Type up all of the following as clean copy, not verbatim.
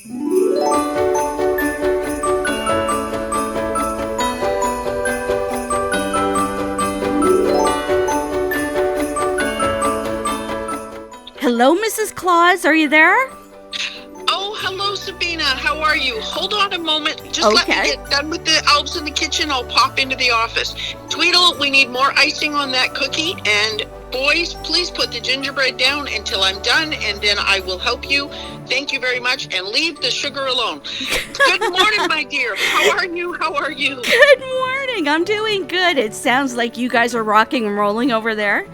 Hello, Mrs. Claus. Are you there? Oh, hello, Sabina. How are you? Hold on a moment. Just let me Okay. get done with the elves in the kitchen. I'll pop into the office. Tweedle, we need more icing on that cookie. And boys, please put the gingerbread down until I'm done, and then I will help you. Thank you very much, and leave the sugar alone. Good morning, my dear. How are you? How are you? Good morning. I'm doing good. It sounds like you guys are rocking and rolling over there.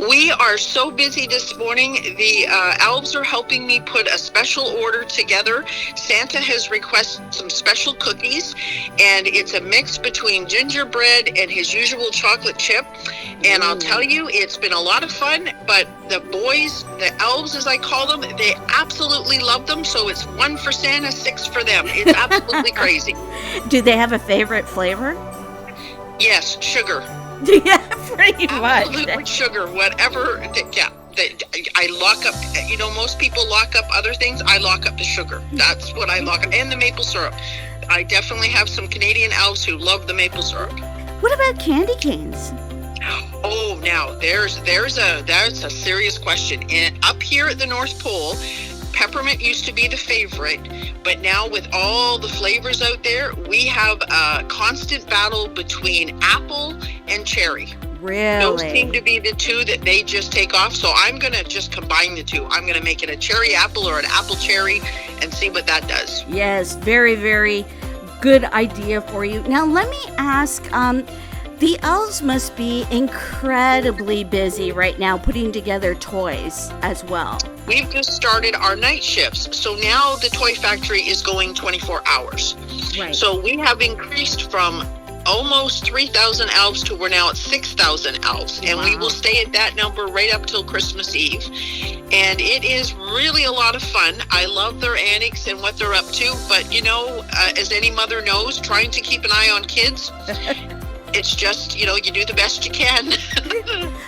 We are so busy this morning. The elves are helping me put a special order together. Santa has requested some special cookies, and it's a mix between gingerbread and his usual chocolate chip. And I'll tell you, it's been a lot of fun, but the boys, the elves as I call them, they absolutely love them. So it's 1 for Santa, 6 for them. It's absolutely crazy. Do they have a favorite flavor? Yes, sugar. Yeah, pretty much. Absolutely sugar, whatever. I lock up, most people lock up other things. I lock up the sugar. That's what I lock up. And the maple syrup. I definitely have some Canadian elves who love the maple syrup. What about candy canes? Oh, now that's a serious question. And up here at the North Pole, peppermint used to be the favorite, but now with all the flavors out there, we have a constant battle between apple and cherry. Really? Those seem to be the two that they just take off. So I'm going to just combine the two. I'm going to make it a cherry apple or an apple cherry and see what that does. Yes, very, very good idea for you. Now, let me ask, the elves must be incredibly busy right now putting together toys as well. We've just started our night shifts. So now the toy factory is going 24 hours. Right. So we have increased from almost 3,000 elves to we're now at 6,000 elves. And we will stay at that number right up till Christmas Eve. And it is really a lot of fun. I love their antics and what they're up to. But, as any mother knows, trying to keep an eye on kids, it's just, you do the best you can.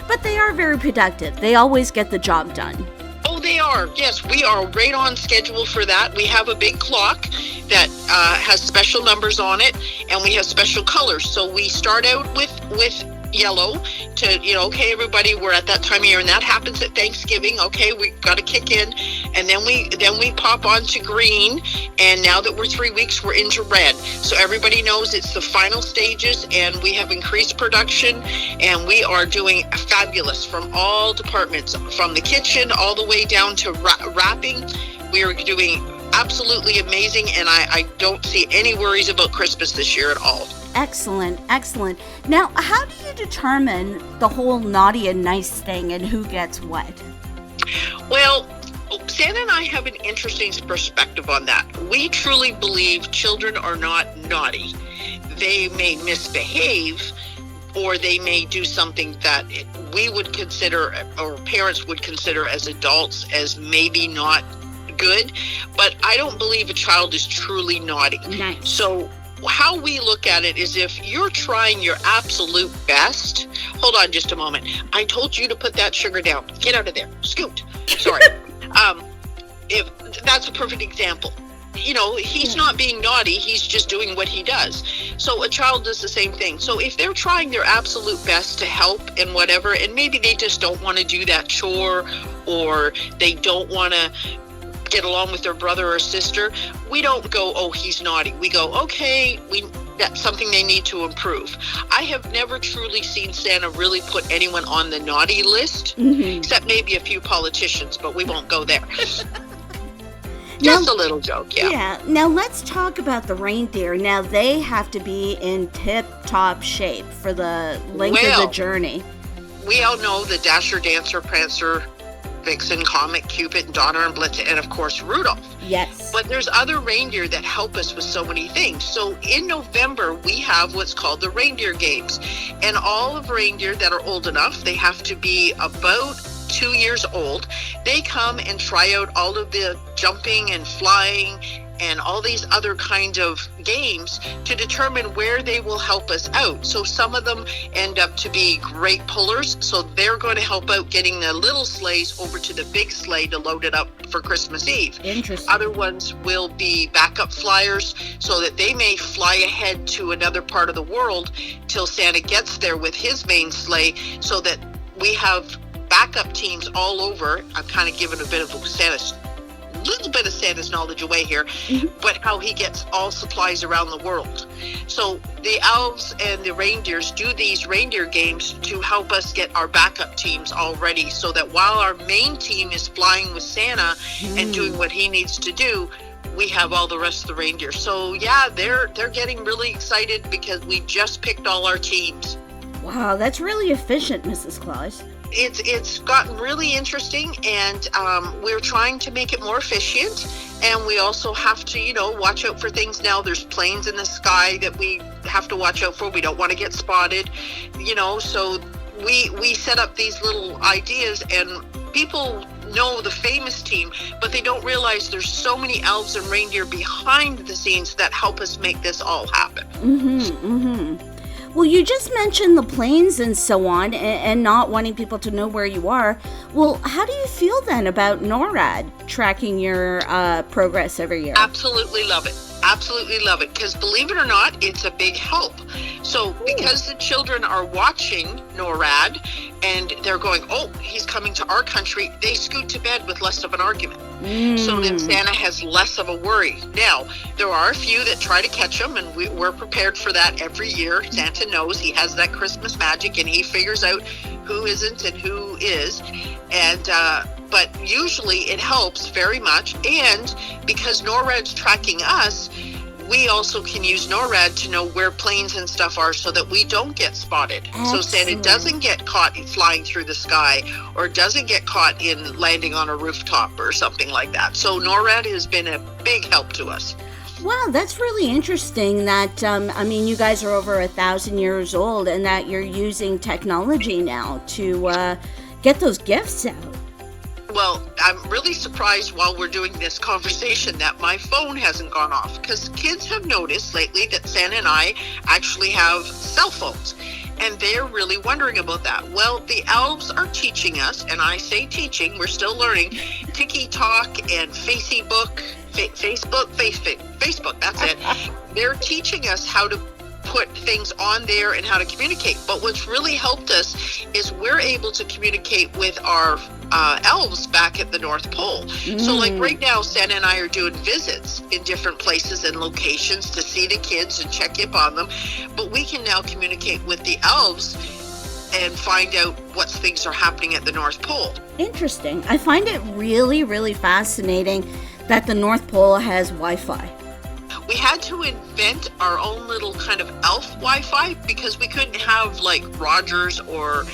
But they are very productive. They always get the job done. Oh, they are. Yes, we are right on schedule for that. We have a big clock that has special numbers on it, and we have special colors. So we start out with yellow to, okay, everybody, we're at that time of year, and that happens at Thanksgiving. Okay, we got to kick in, and then we pop on to green, and now that we're 3 weeks, we're into red. So everybody knows it's the final stages, and we have increased production, and we are doing fabulous from all departments, from the kitchen all the way down to wrapping. We are doing absolutely amazing, and I don't see any worries about Christmas this year at all. Excellent, excellent. Now, how do you determine the whole naughty and nice thing and who gets what? Well, Santa and I have an interesting perspective on that. We truly believe children are not naughty. They may misbehave, or they may do something that we would consider, or parents would consider as adults, as maybe not good. But I don't believe a child is truly naughty. Nice. So how we look at it is if you're trying your absolute best. Hold on just a moment. I told you to put that sugar down. Get out of there. Scoot. Sorry. If that's a perfect example. He's not being naughty. He's just doing what he does. So a child does the same thing. So if they're trying their absolute best to help and whatever, and maybe they just don't want to do that chore, or they don't want to get along with their brother or sister, we don't go, oh, he's naughty. We go, okay, that's something they need to improve. I have never truly seen Santa really put anyone on the naughty list, except maybe a few politicians, but we won't go there. Just a little joke, yeah. Yeah. Now let's talk about the reindeer. Now they have to be in tip-top shape for the length of the journey. We all know the Dasher, Dancer, Prancer, Vixen, Comet, Cupid, Donner, and Blitzen, and of course Rudolph. Yes. But there's other reindeer that help us with so many things. So in November, we have what's called the reindeer games. And all of reindeer that are old enough, they have to be about 2 years old. They come and try out all of the jumping and flying and all these other kinds of games to determine where they will help us out. So some of them end up to be great pullers, so they're going to help out getting the little sleighs over to the big sleigh to load it up for Christmas Eve. Interesting. Other ones will be backup flyers, so that they may fly ahead to another part of the world till Santa gets there with his main sleigh, so that we have backup teams all over. I'm kind of giving a little bit of Santa's knowledge away here, but how he gets all supplies around the world. So the elves and the reindeers do these reindeer games to help us get our backup teams all ready, so that while our main team is flying with Santa and doing what he needs to do, we have all the rest of the reindeer. So yeah, they're getting really excited because we just picked all our teams. Wow, that's really efficient, Mrs. Claus. It's gotten really interesting, and we're trying to make it more efficient, and we also have to, watch out for things now. There's planes in the sky that we have to watch out for. We don't want to get spotted, so we set up these little ideas, and people know the famous team, but they don't realize there's so many elves and reindeer behind the scenes that help us make this all happen. Well, you just mentioned the planes and so on, and not wanting people to know where you are. Well, how do you feel then about NORAD tracking your progress every year? Absolutely love it. Absolutely love it, because believe it or not, it's a big help. So because the children are watching NORAD and they're going, oh, he's coming to our country, they scoot to bed with less of an argument. So then Santa has less of a worry. Now, there are a few that try to catch him, and we're prepared for that every year. Santa knows he has that Christmas magic, and he figures out who isn't and who is. And but usually it helps very much. And because NORAD's tracking us, we also can use NORAD to know where planes and stuff are, so that we don't get spotted. So Santa doesn't get caught flying through the sky, or doesn't get caught in landing on a rooftop or something like that. So NORAD has been a big help to us. Wow, that's really interesting that, you guys are over 1,000 years old, and that you're using technology now to get those gifts out. Well, I'm really surprised while we're doing this conversation that my phone hasn't gone off, because kids have noticed lately that Santa and I actually have cell phones, and they're really wondering about that. Well, the elves are teaching us, and I say teaching, we're still learning, TikTok and Facebook, that's it. They're teaching us how to put things on there and how to communicate. But what's really helped us is we're able to communicate with our elves back at the North Pole. So like right now, Santa and I are doing visits in different places and locations to see the kids and check up on them. But we can now communicate with the elves and find out what things are happening at the North Pole. Interesting. I find it really, really fascinating that the North Pole has Wi-Fi. We had to invent our own little kind of elf Wi-Fi, because we couldn't have like Rogers or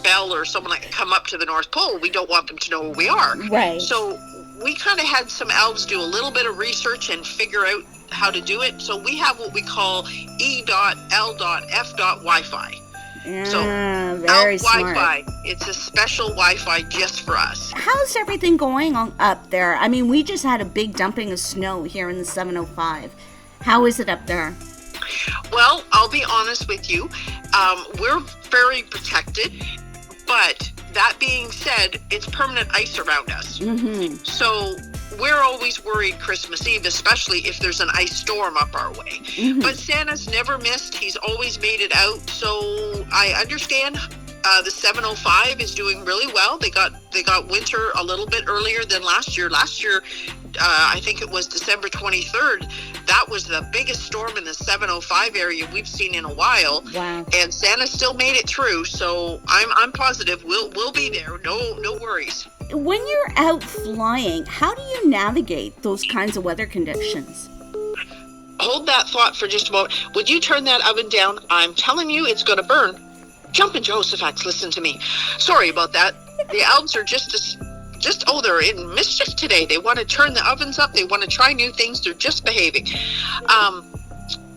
Bell or someone like come up to the North Pole. We don't want them to know where we are. Right. So we kind of had some elves do a little bit of research and figure out how to do it. So we have what we call E.L.F. Wi-Fi. So very elf smart. Wi-Fi. It's a special Wi-Fi just for us. How's everything going up there? I mean, we just had a big dumping of snow here in the 705. How is it up there? Well, I'll be honest with you. We're very protected, but that being said, it's permanent ice around us. So we're always worried Christmas Eve, especially if there's an ice storm up our way. But Santa's never missed. He's always made it out. So I understand the 705 is doing really well. They got winter a little bit earlier than last year. Last year, I think it was December 23rd. That was the biggest storm in the 705 area we've seen in a while. Wow. And Santa still made it through. So I'm positive we'll be there. No worries. When you're out flying, how do you navigate those kinds of weather conditions? Hold that thought for just a moment. Would you turn that oven down? I'm telling you, it's going to burn. Jumpin' Josephax, listen to me. Sorry about that. The elves are they're in mischief today. They want to turn the ovens up. They want to try new things. They're just behaving.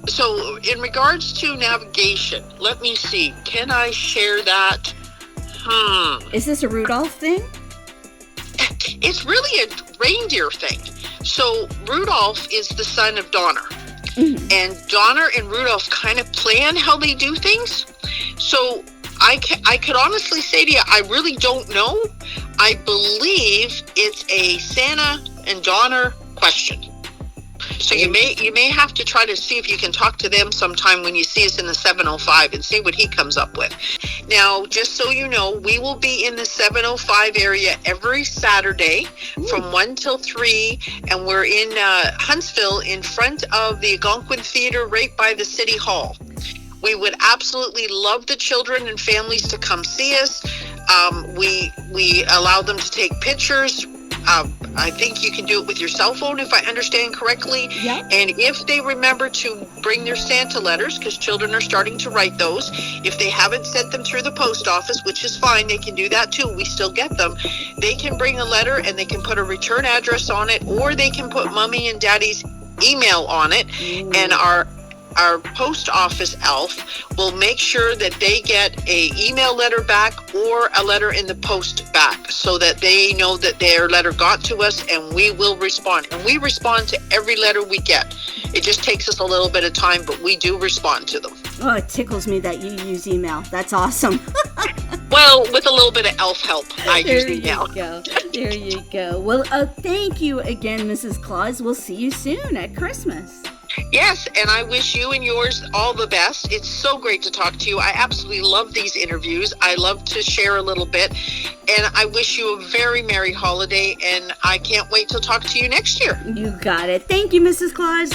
So in regards to navigation, let me see. Can I share that? Is this a Rudolph thing? It's really a reindeer thing. So Rudolph is the son of Donner. And Donner and Rudolph kind of plan how they do things. So I could honestly say to you, I really don't know. I believe it's a Santa and Donner question. So you may have to try to see if you can talk to them sometime when you see us in the 705 and see what he comes up with. Now, just so you know, we will be in the 705 area every Saturday from 1 till 3, and we're in Huntsville in front of the Algonquin Theater right by the City Hall. We would absolutely love the children and families to come see us. We allow them to take pictures. I think you can do it with your cell phone, if I understand correctly. Yep. And if they remember to bring their Santa letters, because children are starting to write those, if they haven't sent them through the post office, which is fine, they can do that too. We still get them. They can bring a letter and they can put a return address on it, or they can put Mommy and Daddy's email on it. And our post office elf will make sure that they get a email letter back or a letter in the post back, so that they know that their letter got to us, and we will respond. And we respond to every letter we get. It just takes us a little bit of time, but we do respond to them. Oh, it tickles me that you use email. That's awesome. Well, with a little bit of elf help, I use email. There you go. Well, thank you again, Mrs. Claus. We'll see you soon at Christmas. Yes, and I wish you and yours all the best. It's so great to talk to you. I absolutely love these interviews. I love to share a little bit, and I wish you a very merry holiday, and I can't wait to talk to you next year. You got it. Thank you, Mrs. Claus.